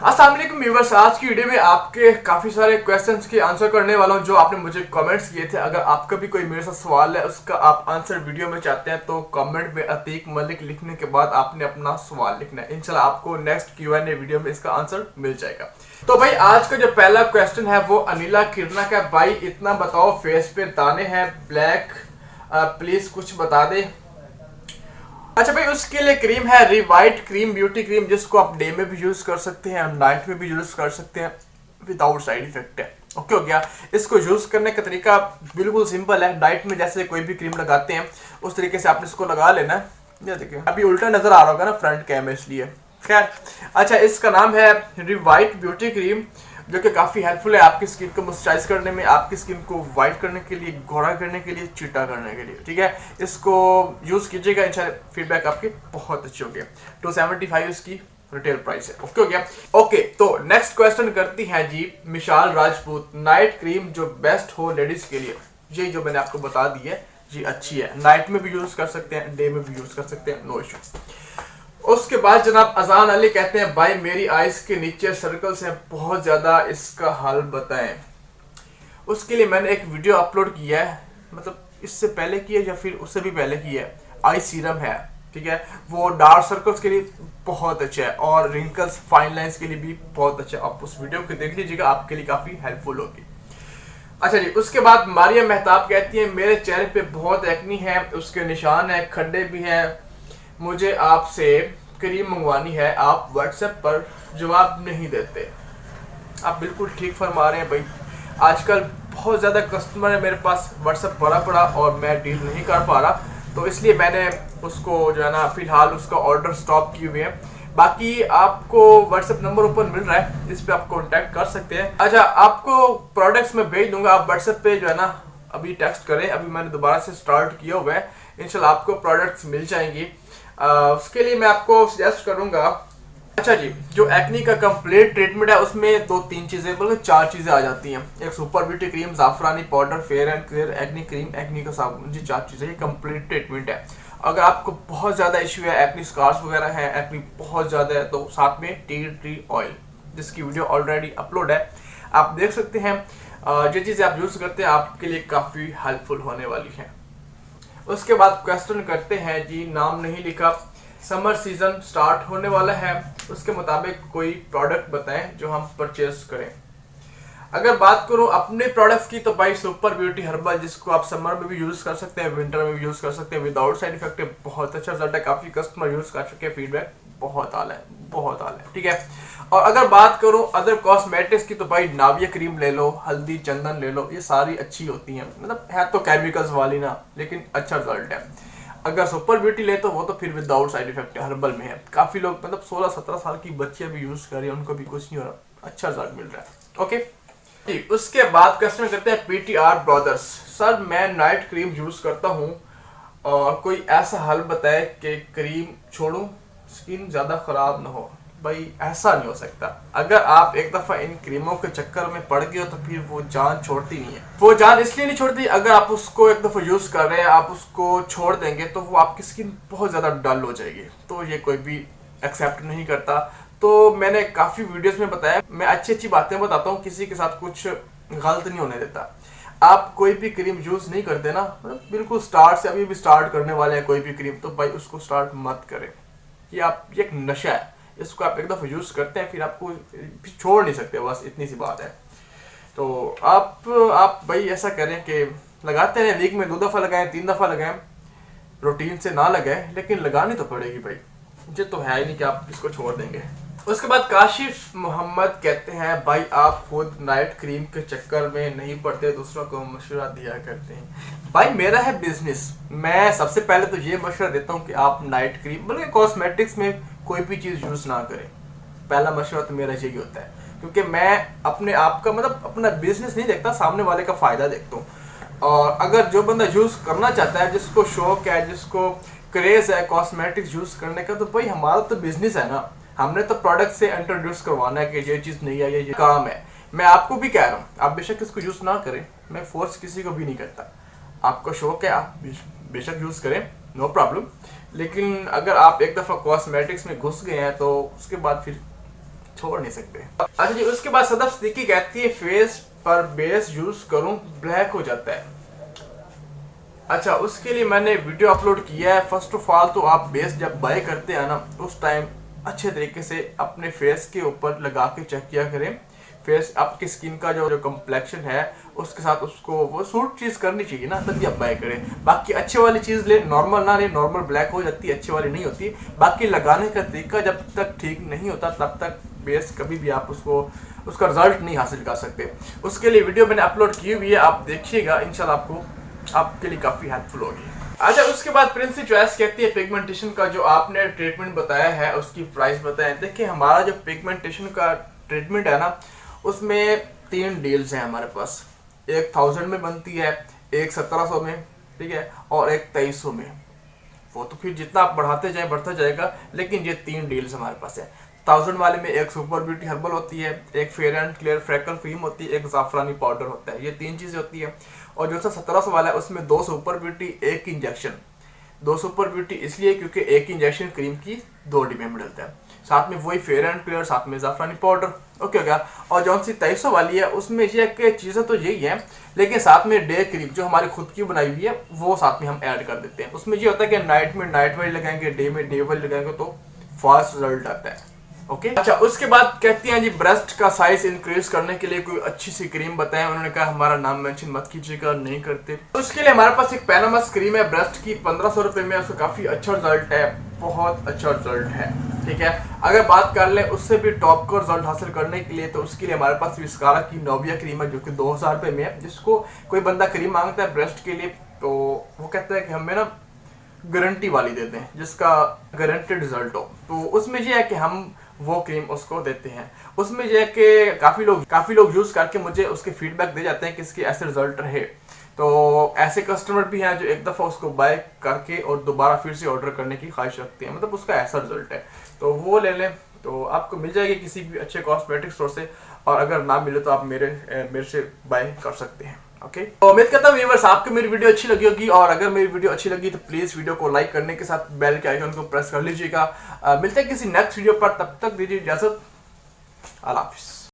अस्सलाम वालेकुम व्यूअर्स, आज की वीडियो में आपके काफ़ी सारे क्वेश्चंस के आंसर करने वाला हूं जो आपने मुझे कमेंट्स किए थे। अगर आपका भी कोई मेरे साथ सवाल है, उसका आप आंसर वीडियो में चाहते हैं तो कमेंट में अतीक मलिक लिखने के बाद आपने अपना सवाल लिखना है। इंशाल्लाह आपको नेक्स्ट Q&A वीडियो में इसका आंसर मिल जाएगा। तो भाई आज का जो पहला क्वेश्चन है वो अनिला किरना का। भाई इतना बताओ, फेस पे दाने हैं ब्लैक, प्लीज कुछ बता दे। अच्छा भाई, उसके लिए क्रीम है रिवाइट क्रीम ब्यूटी क्रीम, जिसको आप डे में भी यूज कर सकते हैं, नाइट में भी यूज कर सकते हैं, विदाउट साइड इफेक्ट है। ओके हो गया। इसको यूज करने का तरीका बिल्कुल सिंपल है। नाइट में जैसे कोई भी क्रीम लगाते हैं उस तरीके से आपने इसको लगा लेना है। ये देखिए अभी उल्टा नजर आ रहा होगा ना, फ्रंट कैम इसलिए। खैर, अच्छा इसका नाम है रिवाइट ब्यूटी क्रीम, जो कि काफ़ी हेल्पफुल है आपकी स्किन को मॉइस्चराइज करने में, आपकी स्किन को वाइट करने के लिए, गोरा करने के लिए, चिट्टा करने के लिए। ठीक है, इसको यूज़ कीजिएगा, इंशाल्लाह फीडबैक आपके बहुत अच्छे होंगे। 275 इसकी रिटेल प्राइस है। ओके हो गया। ओके, तो नेक्स्ट क्वेश्चन करती हैं जी मिशाल राजपूत। नाइट क्रीम जो बेस्ट हो लेडीज के लिए, ये जो मैंने आपको बता दी है जी अच्छी है। नाइट में भी यूज़ कर सकते हैं, डे में भी यूज़ कर सकते हैं, नो इशू। उसके बाद जनाब अजान अली कहते हैं भाई मेरी आइज के नीचे सर्कल्स हैं बहुत ज़्यादा, इसका हल बताएं। उसके लिए मैंने एक वीडियो अपलोड किया है, मतलब इससे पहले किया या फिर उससे भी पहले किया है। आई सीरम है, ठीक है, वो डार्क सर्कल्स के लिए बहुत अच्छा है और रिंकल्स फाइन लाइंस के लिए भी बहुत अच्छा है। आप उस वीडियो को देख लीजिएगा, आपके लिए काफ़ी हेल्पफुल होगी। अच्छा जी, उसके बाद मारिया मेहताब कहती है मेरे चेहरे पे बहुत एक्नी है, उसके निशान है, खड्डे भी हैं, मुझे आपसे क्रीम मंगवानी है, आप व्हाट्सएप पर जवाब नहीं देते। आप बिल्कुल ठीक फरमा रहे हैं भाई, आजकल बहुत ज़्यादा कस्टमर है मेरे पास, व्हाट्सएप भरा पड़ा और मैं डील नहीं कर पा रहा, तो इसलिए मैंने उसको जो है ना फ़िलहाल उसका ऑर्डर स्टॉप किए हुए हैं। बाकी आपको व्हाट्सएप नंबर ऊपर मिल रहा है, इस पर आप कॉन्टैक्ट कर सकते हैं। अच्छा, आपको प्रोडक्ट्स मैं भेज दूंगा, आप व्हाट्सएप पे जो है ना अभी टेक्स्ट करें, अभी मैंने दोबारा से स्टार्ट किया हुआ है, इंशाल्लाह आपको प्रोडक्ट्स मिल जाएंगी। उसके लिए मैं आपको सजेस्ट करूंगा। अच्छा जी, जो एक्नी का कंप्लीट ट्रीटमेंट है उसमें 2-3 चीज़ें बल्कि 4 चीज़ें आ जाती हैं। एक super beauty cream, Jafrani powder, fair and clear acne cream, acne का साबुन, जी 4 चीज़ें, ये कंप्लीट ट्रीटमेंट है। अगर आपको बहुत ज़्यादा इशू है, एक्नी स्कार्स वगैरह है, एक्नी बहुत ज़्यादा है, तो साथ में टी ट्री ऑयल, जिसकी वीडियो ऑलरेडी अपलोड है, आप देख सकते हैं। जो चीज़ें आप यूज़ करते हैं आपके लिए काफ़ी हेल्पफुल होने वाली हैं। उसके बाद क्वेश्चन करते हैं जी, नाम नहीं लिखा, समर सीजन स्टार्ट होने वाला है, उसके मुताबिक कोई प्रोडक्ट बताएं जो हम परचेज करें। अगर बात करूं अपने प्रोडक्ट्स की तो भाई सुपर ब्यूटी हर्बल, जिसको आप समर में भी यूज कर सकते हैं, विंटर में भी यूज कर सकते हैं, विदाउट साइड इफेक्ट है, बहुत अच्छा रिजल्ट है, काफी कस्टमर यूज कर चुके हैं, फीडबैक बहुत आला है, बहुत आला है। ठीक है, और अगर बात करूं अदर कॉस्मेटिक्स की तो भाई नाविया क्रीम ले लो, हल्दी चंदन ले लो, ये सारी अच्छी होती हैं, मतलब है तो केमिकल्स वाली ना, लेकिन अच्छा रिजल्ट है। अगर सुपर ब्यूटी ले तो वो तो फिर विदाउट साइड इफेक्ट है, हर्बल में है, काफी लोग मतलब 16-17 साल की बच्चियां भी यूज कर रही है, उनको भी कुछ नहीं हो रहा, अच्छा रिजल्ट मिल रहा है। ओके जी, उसके बाद क्वेश्चन करते हैं PTR ब्रदर्स। सर मैं नाइट क्रीम यूज करता हूँ और कोई ऐसा हल बताए कि क्रीम छोड़ूं, स्किन ज्यादा खराब ना हो। भाई ऐसा नहीं हो सकता, अगर आप एक दफा इन क्रीमों के चक्कर में पड़ गए हो तो फिर वो जान छोड़ती नहीं है। वो जान इसलिए नहीं छोड़ती, अगर आप उसको एक दफा यूज कर रहे हैं, आप उसको छोड़ देंगे तो वो आपकी स्किन बहुत ज्यादा डल हो जाएगी, तो ये कोई भी एक्सेप्ट नहीं करता। तो मैंने काफी वीडियोस में बताया, मैं अच्छी अच्छी बातें बताता हूँ, किसी के साथ कुछ गलत नहीं होने देता। आप कोई भी क्रीम यूज नहीं करते ना, बिल्कुल स्टार्ट से, अभी भी स्टार्ट करने वाले हैं कोई भी क्रीम, तो भाई उसको स्टार्ट मत करें। ये एक नशा है, इसको आप एक दफ़ा यूज़ करते हैं फिर आपको छोड़ नहीं सकते, बस इतनी सी बात है। तो आप भाई ऐसा करें कि लगाते हैं, वीक में 2 दफ़ा लगाएं, 3 दफ़ा लगाएं, रूटीन से ना लगाएं, लेकिन लगानी तो पड़ेगी भाई, मुझे तो है ही नहीं कि आप इसको छोड़ देंगे। उसके बाद काशिफ मोहम्मद कहते हैं भाई आप खुद नाइट क्रीम के चक्कर में नहीं पड़ते, दूसरों को मशवरा दिया करते हैं। भाई मेरा है बिजनेस, मैं सबसे पहले तो ये मशवरा देता हूँ कि आप नाइट क्रीम बल्कि कॉस्मेटिक्स में कोई भी चीज़ यूज़ ना करें। पहला मशवरा तो मेरा यही होता है, क्योंकि मैं अपने आप का मतलब अपना बिजनेस नहीं देखता, सामने वाले का फ़ायदा देखता हूँ। और अगर जो बंदा यूज़ करना चाहता है, जिसको शौक है, जिसको क्रेज़ है कॉस्मेटिक्स यूज़ करने का, तो भाई हमारा तो बिजनेस है ना, हमने तो प्रोडक्ट से इंट्रोड्यूस करवाना है कि ये चीज़ नहीं है, ये काम है। मैं आपको भी कह रहा हूँ, आप बेशक इसको यूज़ ना करें, मैं फोर्स किसी को भी नहीं करता, आपका शौक है आप बेशक यूज़ करें, नो प्रॉब्लम। लेकिन अगर आप एक दफ़ा कॉस्मेटिक्स में घुस गए हैं तो उसके बाद फिर छोड़ नहीं सकते। अच्छा जी, उसके बाद सदफ सिद्दीकी कहती है फेस पर बेस यूज करूं ब्लैक हो जाता है। अच्छा, उसके लिए मैंने वीडियो अपलोड किया है। फर्स्ट ऑफ ऑल तो आप बेस जब बाय करते हैं ना, उस टाइम अच्छे तरीके से अपने फेस के ऊपर लगा के चेक किया करें। फेस आपकी स्किन का जो कम्प्लेक्शन है उसके साथ उसको वो सूट चीज़ करनी चाहिए ना, तभी आप बाय करें। बाकी अच्छे वाली चीज़ ले, नॉर्मल ना ले, नॉर्मल ब्लैक हो जाती है, अच्छी वाली नहीं होती। बाकी लगाने का तरीका जब तक ठीक नहीं होता तब तक बेस कभी भी आप उसका रिजल्ट नहीं हासिल कर सकते। उसके लिए वीडियो मैंने अपलोड की हुई है, आप देखिएगा, इंशाल्लाह आपके लिए काफ़ी हेल्पफुल होगी। अच्छा, उसके बाद प्रिंसी चॉइस कहती है पिगमेंटेशन का जो आपने ट्रीटमेंट बताया है उसकी प्राइस बताएं। देखिए, हमारा जो पिगमेंटेशन का ट्रीटमेंट है ना, उसमें 3 डील्स हैं हमारे पास। एक 1000 में बनती है, एक 1700 में, ठीक है, और एक 2300 में। वो तो फिर जितना आप बढ़ाते जाए बढ़ता जाएगा, लेकिन ये 3 डील्स हमारे पास है। 1000 वाले में एक सुपर ब्यूटी हर्बल होती है, एक fair and clear freckle cream होती है, एक जाफरानी पाउडर होता है। ये 3 चीज़ें होती है। और जो 1700 वाला है उसमें 2 super beauty, 1 injection. 2 super beauty इसलिए क्योंकि 1 इंजेक्शन क्रीम की 2 डिब्बे में डलता है, साथ में वही फेयर एंड क्लियर, साथ में जाफरानी पाउडर। ओके हो गया। और जो सी 2300 वाली है उसमें ये चीज़ें तो यही है, लेकिन साथ में डे क्रीम जो हमारी खुद की बनाई हुई है वो साथ में हम ऐड कर देते हैं। उसमें ये होता है कि नाइट में नाइट वाली लगाएंगे, डे में डे वाली लगाएंगे तो फास्ट रिजल्ट आता है। ओके। अच्छा, उसके बाद कहती हैं जी ब्रेस्ट का साइज इंक्रीज करने के लिए कोई अच्छी सी क्रीम बताएं। उन्होंने कहा हमारा नाम मेंशन मत कीजिएगा, नहीं करते। उसके लिए हमारे पास एक पैनामस क्रीम है ब्रेस्ट की, 1500 रुपये में, उसका काफ़ी अच्छा रिजल्ट है, बहुत अच्छा रिजल्ट है, ठीक है। अगर बात कर लें उससे भी टॉप का रिजल्ट हासिल करने के लिए, तो उसके लिए हमारे पास विस्कारा की नोविया क्रीम है जो कि 2000 रुपये में है। जिसको कोई बंदा क्रीम मांगता है ब्रेस्ट के लिए तो वो कहता है कि हमें ना गारंटी वाली देते हैं जिसका गारंटेड रिजल्ट हो, तो उसमें यह है कि हम वो क्रीम उसको देते हैं। उसमें यह है कि काफ़ी लोग यूज़ करके मुझे उसके फीडबैक दे जाते हैं कि इसके ऐसे रिजल्ट रहे। तो ऐसे कस्टमर भी हैं जो एक दफ़ा उसको बाय करके और दोबारा फिर से ऑर्डर करने की ख्वाहिश रखते हैं, मतलब उसका ऐसा रिजल्ट है, तो वो ले लें। तो आपको मिल जाएगी किसी भी अच्छे कॉस्मेटिक स्टोर से, और अगर ना मिले तो आप मेरे से बाय कर सकते हैं। ओके, तो उम्मीद करता हूँ व्यूअर्स आपको मेरी वीडियो अच्छी लगी होगी, और अगर मेरी वीडियो अच्छी लगी तो प्लीज़ वीडियो को लाइक करने के साथ बेल के आइकन को प्रेस कर लीजिएगा। मिलते हैं किसी नेक्स्ट वीडियो पर, तब तक दीजिए इजाज़त। अल्लाह हाफिज़।